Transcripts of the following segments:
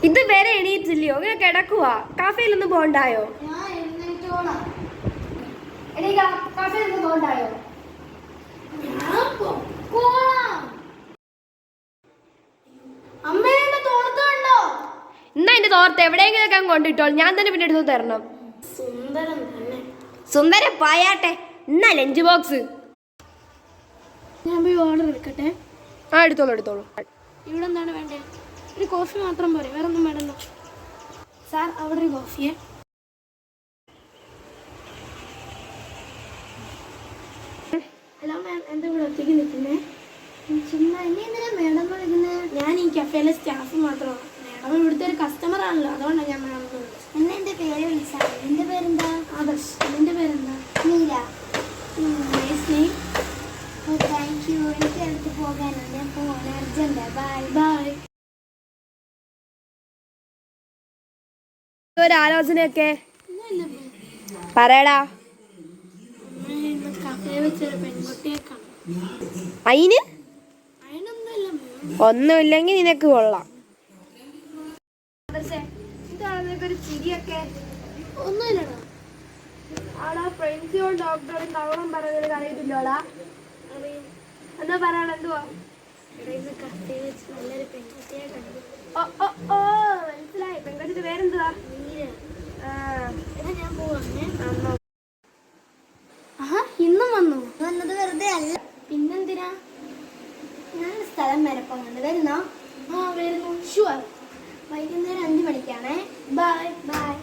ഇതുവരെ എണീറ്റില്ലയോ? ഇങ്ങനെ കിടക്കുവാ. കാഫയിലൊന്നും പോണ്ടായോ? കാഫയിലൊന്നും പോണ്ടായോ? എന്നാ എന്റെ തോർത്ത് എവിടെയെങ്കിലൊക്കെ കൊണ്ടിട്ടോ. ഞാൻ തന്നെ പിന്നെ എടുത്തു തരണം. സുന്ദരം പായാട്ടെ. എന്നാ ലഞ്ച് ബോക്സ് ഞാൻ പോയി ഓർഡർ എടുക്കട്ടെ. ആ എടുത്തോളൂ എടുത്തോളൂ. ഇവിടെ എന്താണ് വേണ്ടേ? ഒരു കോഫി മാത്രം പോരെ, വേറെ ഒന്നും വേണ്ടല്ലോ. സാർ അവിടെ ഒരു കോഫിയെ. ഹലോ മാം, എന്താ ഇവിടെ ഒറ്റയ്ക്ക് നിൽക്കുന്നേ? ചുമ്മാ എന്നെ എന്തിനാ മേഡം വിളിക്കുന്നത്? ഞാൻ ഈ കഫേയിലെ സ്റ്റാഫ് മാത്രമാണ്. മേഡം ഇവിടുത്തെ ഒരു കസ്റ്റമർ ആണല്ലോ, അതുകൊണ്ടാണ് ഞാൻ മേഡം വിളിച്ചത്. എന്നെ എൻ്റെ പേര് വിളിച്ചാൽ. എൻ്റെ പേരെന്താ? ആദർശ്. നിന്റെ പേരെന്താ? Meera. Nice name. Oh thank you. എനിക്ക് അടുത്ത് പോകാനുണ്ട്. ഞാൻ പോകാൻ അർജൻറ്റാ. Bye bye. ഒരു ആലോചനയൊക്കെ പറയടാ. കഫേ വെച്ചൊരു പെൺകുട്ടിയെ കാണും. അതിന് അതിനൊന്നുമില്ല മാം. ഒന്നുമില്ലെങ്കിൽ നിനക്ക് കൊള്ളാം. ഒരു ചിരിയൊക്കെ ഒന്നുമില്ലടാ. ആടാ ഫ്രണ്ട്സിയോ ഡോക്ടറും കവളം പറയുന്നത് അറിയത്തില്ലോടാ. എന്താ പറയാൻ എന്തുവാ? കഫേ വെച്ച് നല്ലൊരു പെൺകുട്ടിയെ കണ്ടു. ഓ മനസ്സിലായി. പെൺകുട്ടിയുടെ പേരെന്തുവാ? ഞാൻ പോവാണേ. ആഹാ, ഇന്നും വന്നു. വന്നത് വെറുതെ അല്ല. പിന്നെന്തിനാ? ഞാൻ സ്ഥലം വരെ പോകുന്നുണ്ട്. വരുന്നോ? ആ വരുന്നു. ഷുവർ. വൈകുന്നേരം 5 മണിക്കാണേ. Bye bye.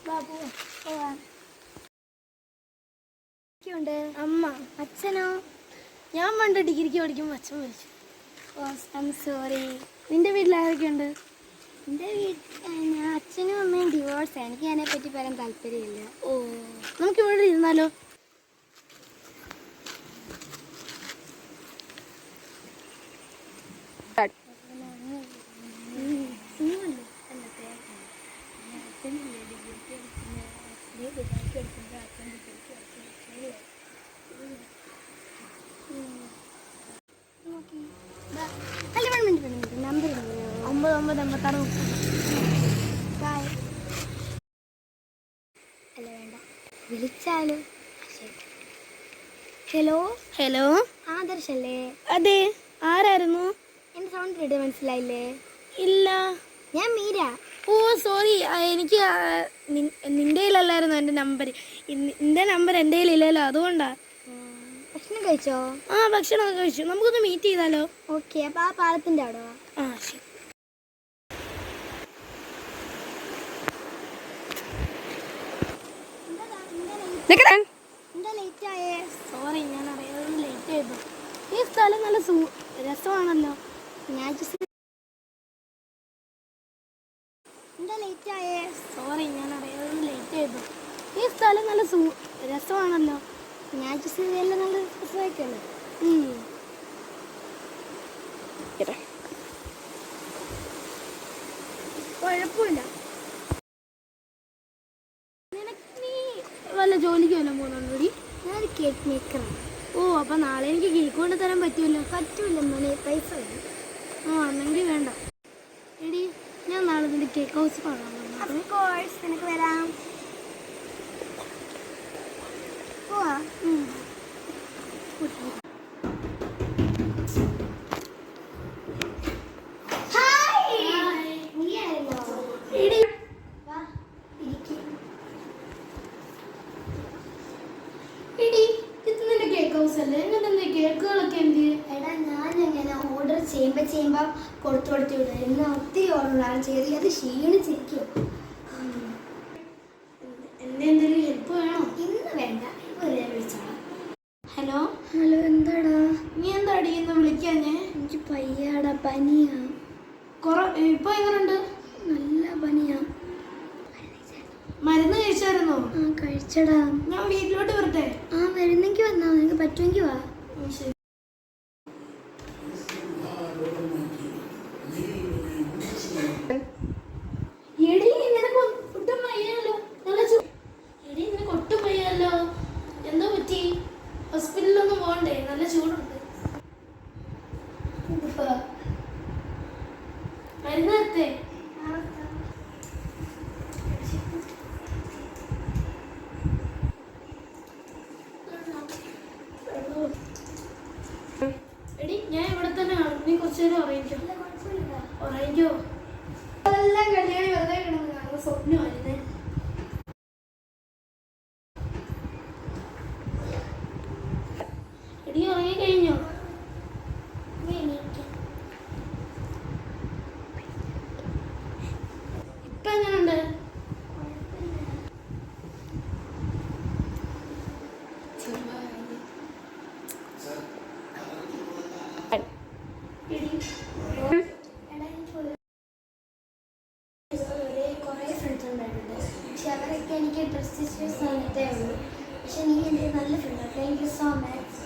ബാബു പോവാൻ. അമ്മ. അച്ഛനോ? ഞാൻ പണ്ട് ഡിഗ്രിക്ക് പഠിക്കുമ്പോൾ അച്ഛൻ മരിച്ചു. ഓ ഐം സോറി. നിന്റെ വീട്ടിൽ ആരൊക്കെയുണ്ട്? എൻ്റെ വീട്ടിൽ അച്ഛനും അമ്മയും ഡിവോഴ്സ്. എനിക്ക് അതിനെപ്പറ്റി പറയാൻ താല്പര്യമില്ല. ഓ, നമുക്ക് ഇവിടെ ഇരുന്നാലോ? നമ്പർ 9986. ബൈ. അല്ല വേണ്ട, വിളിച്ചാലോ? ഹലോ. ഹലോ, ആദർശ് അല്ലേ? അതെ. ആരായിരുന്നു? എൻ്റെ സൗണ്ട് കേട്ട് മനസ്സിലായില്ലേ? ഇല്ല. ഞാൻ മീര. ഓ സോറി, എനിക്ക് നിൻ്റെ കയ്യിലല്ലായിരുന്നു എൻ്റെ നമ്പർ. നിൻ്റെ നമ്പർ എൻ്റെ കയ്യിലില്ലല്ലോ, അതുകൊണ്ടാ. ഭക്ഷണം കഴിച്ചോ? ആ, ഭക്ഷണമൊക്കെ കഴിച്ചു. നമുക്കൊന്ന് മീറ്റ് ചെയ്താലോ? ഓക്കെ, അപ്പോൾ ആ പാലത്തിൻ്റെ അവിടെ വാ. ആ ശരി. എന്താ ലേറ്റ് ആയേ? സോറി, ഞാൻ അറിയാതെ ലേറ്റ് ചെയ്തു. ഈ സ്ഥലം നല്ല രസമാണല്ലോ. ഞാൻ എന്താ ലേറ്റ് ആയേ? സോറി, ഞാൻ അറിയാതെ ലേറ്റ് ചെയ്തു. ഈ സ്ഥലം നല്ല രസമാണല്ലോ. ഞാൻ എല്ലാം നല്ല രസമായിക്കല്ലോ. കുഴപ്പമില്ല. നീ വല്ല ജോലിക്ക് വല്ലതും പോകുന്നുണ്ടോടി? ഞാനൊരു കേക്ക് മേക്കറാണ്. ഓ, അപ്പം നാളെ എനിക്ക് കേക്ക് കൊണ്ട് തരാൻ പറ്റുമല്ലോ? പറ്റൂല മോനെ, പൈസ വരും. ആ, എന്നെങ്കിൽ വേണ്ട. എടി, ഞാൻ നാളെ നിന്റെ കേക്ക് ഹൗസ് കാണാൻ. കോഴ്സ് നിനക്ക് വരാം. പോവാ. കേക്കുകളൊക്കെ എന്ത്? എടാ, ഞാനിങ്ങനെ ഓർഡർ ചെയ്യുമ്പോൾ കൊടുത്തു വിടും. ഇന്ന് ഒത്തിരി ഓർഡറാണ് ചെയ്ത്. അത് ക്ഷീണിച്ചിരിക്കും. എന്നെ എന്തെങ്കിലും ഹെൽപ്പ് വേണോ? ഇന്ന് വേണ്ട, വെറുതെ വിളിച്ചോളാം. ഹലോ. ഹലോ, എന്താടാ? നീ എന്താടി ഇന്ന് വിളിക്കാഞ്ഞേ? എനിക്ക് പയ്യാടാ, പനിയാ. ഇപ്പൊ എങ്ങനെയുണ്ട്? നല്ല പനിയാ. മരുന്ന് കഴിച്ചായിരുന്നോ? ആ, കഴിച്ചടാ. ഞാൻ വീട്ടിലോട്ട് വരട്ടെ? ആ, വരുന്നെങ്കിൽ വന്നാ. നിനക്ക് പറ്റുമെങ്കിൽ വാ. ശരി. എടി, നിനക്ക് ഒട്ടും വയ്യാലോ. എടി, നിനക്ക് ഒട്ടും വയ്യാലോ. എന്തോ പറ്റി? ഹോസ്പിറ്റലിലൊന്നും പോകണ്ടേ? കല്യാണി വെറുതെ കിടന്ന് കാണുന്ന സ്വപ്നമായിരുന്നേ. എടി ഉറങ്ങിക്കഴിഞ്ഞോ? ഇപ്പൊ എങ്ങനെയുണ്ട്? കുറേ ഫ്രണ്ട്സ് ഉണ്ടായിട്ടുണ്ട്, പക്ഷെ അവരൊക്കെ എനിക്ക് പ്രസ്റ്റീജിയസ് സമയത്തേ ഉള്ളൂ. പക്ഷെ നീ എൻ്റെ നല്ല friend, thank you so much.